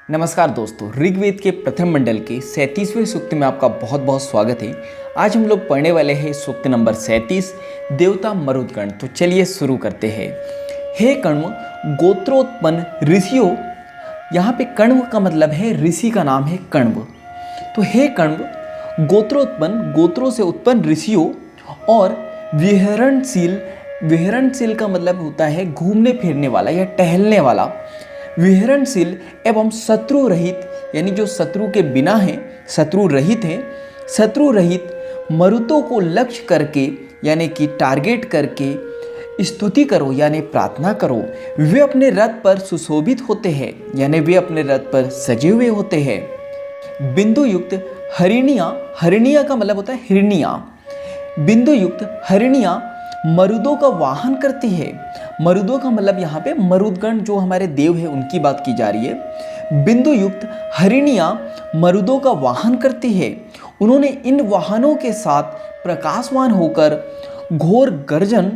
नमस्कार दोस्तों, ऋग्वेद के प्रथम मंडल के 37वें सूक्त में आपका बहुत बहुत स्वागत है। आज हम लोग पढ़ने वाले हैं सूक्त नंबर 37, देवता मरुदगण। तो चलिए शुरू करते हैं। हे कण्व गोत्रोत्पन्न ऋषियों, यहाँ पे कण्व का मतलब है ऋषि का नाम है कण्व। तो हे कण्व गोत्रोत्पन्न, गोत्रों से उत्पन्न ऋषियों और विहरणशील, विहरणशील का मतलब होता है घूमने फिरने वाला या टहलने वाला, विहरणशील एवं शत्रु रहित, यानी जो शत्रु के बिना है, शत्रु रहित है, शत्रु रहित मरुतों को लक्ष्य करके यानी कि टारगेट करके स्तुति करो यानी प्रार्थना करो। वे अपने रथ पर सुशोभित होते हैं यानी वे अपने रथ पर सजे हुए होते हैं। बिंदु युक्त हरिणिया, हरिणिया का मतलब होता है हिरनिया, बिंदु युक्त हरिणिया मरुदों का वाहन करती है। मरुदों का मतलब यहाँ पे मरुदगण जो हमारे देव है उनकी बात की जा रही है। बिंदु युक्त हरिणिया मरुदों का वाहन करती है। उन्होंने इन वाहनों के साथ प्रकाशवान होकर घोर गर्जन,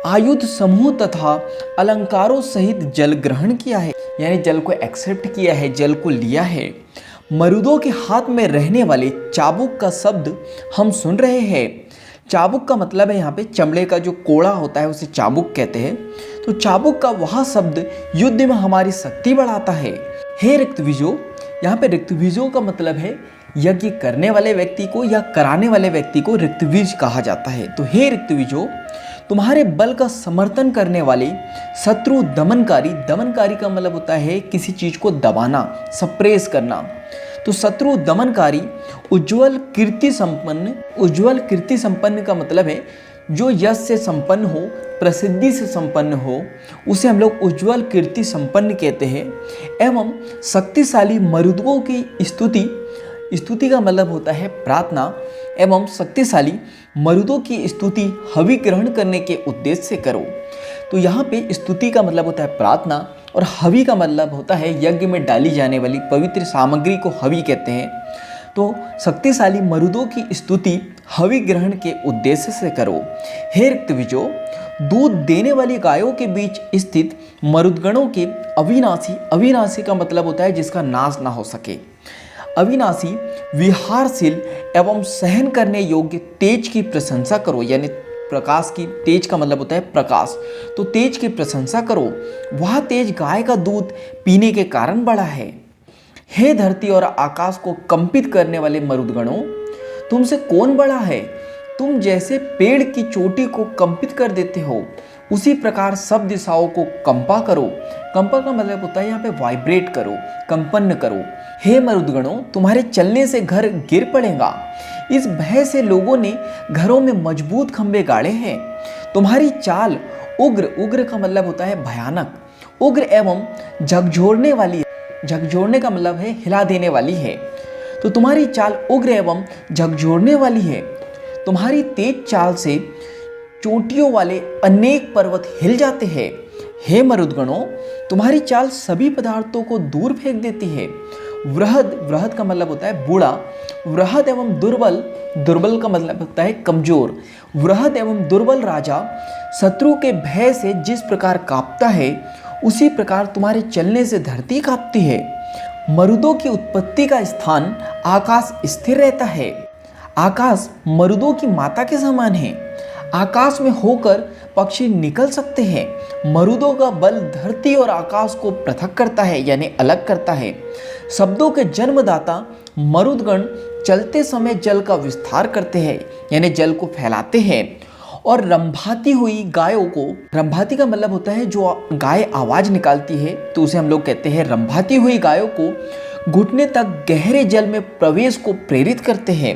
आयुध समूह तथा अलंकारों सहित जल ग्रहण किया है, यानी जल को एक्सेप्ट किया है, जल को लिया है। मरुदों के हाथ में रहने वाले चाबुक का शब्द हम सुन रहे हैं। चाबुक का मतलब है यहाँ पे चमड़े का जो कोड़ा होता है उसे चाबुक कहते हैं। तो चाबुक का वह शब्द युद्ध में हमारी शक्ति बढ़ाता है। हे ऋक्तविजो, यहाँ पे ऋक्तविजो का मतलब है यज्ञ करने वाले व्यक्ति को या कराने वाले व्यक्ति को ऋक्तविज कहा जाता है। तो हे ऋक्तविजो, तुम्हारे बल का समर्थन करने वाले शत्रु दमनकारी, दमनकारी का मतलब होता है किसी चीज को दबाना, सप्रेस करना। तो शत्रु दमनकारी उज्ज्वल कीर्ति संपन्न, उज्ज्वल कीर्ति संपन्न का मतलब है जो यश से संपन्न हो, प्रसिद्धि से संपन्न हो, उसे हम लोग उज्ज्वल कीर्ति संपन्न कहते हैं। एवं शक्तिशाली मरुदों की स्तुति, स्तुति का मतलब होता है प्रार्थना, एवं शक्तिशाली मरुदों की स्तुति हवि ग्रहण करने के उद्देश्य से करो। तो यहाँ पे स्तुति का मतलब होता है प्रार्थना और हवि का मतलब होता है यज्ञ में डाली जाने वाली पवित्र सामग्री को हवि कहते हैं। तो शक्तिशाली मरुदों की स्तुति हवि ग्रहण के उद्देश्य से करो। हे ऋक्तविजो, दूध देने वाली गायों के बीच स्थित मरुदगणों के अविनाशी, अविनाशी का मतलब होता है जिसका नाश ना हो सके, अविनाशी विहारशील एवं सहन करने योग्य तेज की प्रशंसा करो, यानी प्रकाश की, तेज का मतलब होता है प्रकाश, तो तेज की प्रशंसा करो। वह तेज गाय का दूध पीने के कारण बढ़ा है। हे धरती और आकाश को कंपित करने वाले मरुदगणों, तुमसे कौन बड़ा है? तुम जैसे पेड़ की चोटी को कंपित कर देते हो, उसी प्रकार सब दिशाओं को कंपा करो। कंपा का मतलब होता है यहाँ पे वाइब्रेट करो, कंपन्न करो। हे मरुदगणों, तुम्हारे चलने से घर गिर पड़ेगा। इस भय से लोगों ने घरों में मजबूत खंभे गाड़े हैं। तुम्हारी चाल उग्र, उग्र का मतलब होता है भयानक, उग्र एवं झकझोरने वाली, झकझोरने का मतलब है हिला देने वाली है। तो तुम्हारी चाल उग्र एवं झकझोरने वाली है। तुम्हारी तेज चाल से चोटियों वाले अनेक पर्वत हिल जाते हैं। हे मरुदगणों, तुम्हारी चाल सभी पदार्थों को दूर फेंक देती है। वृहद, वृहद का मतलब होता है बूढ़ा, वृहद एवं दुर्बल, दुर्बल का मतलब होता है कमजोर। वृहद एवं दुर्बल राजा शत्रु के भय से जिस प्रकार कांपता है, उसी प्रकार तुम्हारे चलने से धरती कांपती है। मरुदों की उत्पत्ति का स्थान आकाश स्थिर रहता है। आकाश मरुदों की माता के समान है। आकाश में होकर पक्षी निकल सकते हैं। मरुदों का बल धरती और आकाश को पृथक करता है, यानी अलग करता है। शब्दों के जन्मदाता मरुदगण चलते समय जल का विस्तार करते हैं, यानी जल को फैलाते हैं। और रंभाती हुई गायों को, रंभाती का मतलब होता है जो गाय आवाज निकालती है, तो उसे हम लोग कहते हैं रंभाती हुई गायों को घुटने तक गहरे जल में प्रवेश को प्रेरित करते हैं।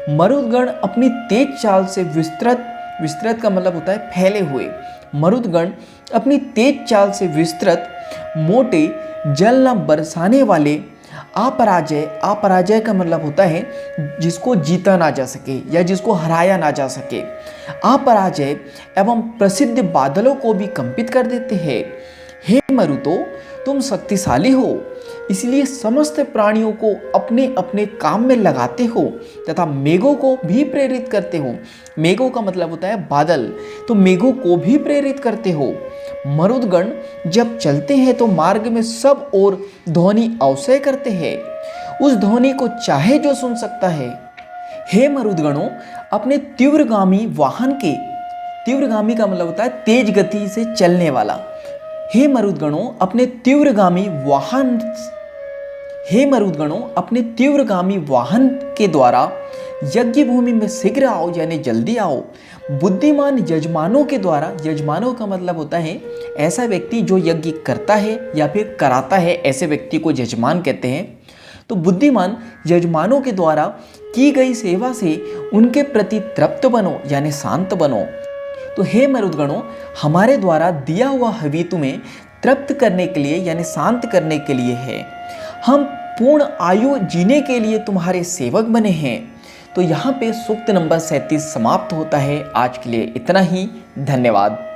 मरुदगण अपनी तेज चाल से विस्तृत, विस्तृत का मतलब होता है फैले हुए, मरुदगण अपनी तेज चाल से विस्तृत मोटे जल न बरसाने वाले अपराजय, अपराजय का मतलब होता है जिसको जीता ना जा सके या जिसको हराया ना जा सके, अपराजय एवं प्रसिद्ध बादलों को भी कंपित कर देते हैं। हे मरुतो, तुम शक्तिशाली हो, इसलिए समस्त प्राणियों को अपने अपने काम में लगाते हो तथा मेघों को भी प्रेरित करते हो। मेघों का मतलब होता है बादल, तो मेघों को भी प्रेरित करते हो। मरुदगण जब चलते हैं तो मार्ग में सब और ध्वनि अवश्य करते हैं, उस ध्वनि को चाहे जो सुन सकता है। हे मरुदगणों, अपने तीव्रगामी वाहन के, तीव्रगामी का मतलब होता है तेज गति से चलने वाला। हे मरुदगणों, अपने तीव्रगामी वाहन के द्वारा यज्ञ भूमि में शीघ्र आओ, यानी जल्दी आओ। बुद्धिमान यजमानों के द्वारा, यजमानों का मतलब होता है ऐसा व्यक्ति जो यज्ञ करता है या फिर कराता है, ऐसे व्यक्ति को यजमान कहते हैं। तो बुद्धिमान यजमानों के द्वारा की गई सेवा से उनके प्रति तृप्त बनो, यानी शांत बनो। तो हे मरुदगणों, हमारे द्वारा दिया हुआ हवि तुम्हें तृप्त करने के लिए, यानी शांत करने के लिए है। हम पूर्ण आयु जीने के लिए तुम्हारे सेवक बने हैं। तो यहाँ पे सूक्त नंबर 37 समाप्त होता है। आज के लिए इतना ही। धन्यवाद।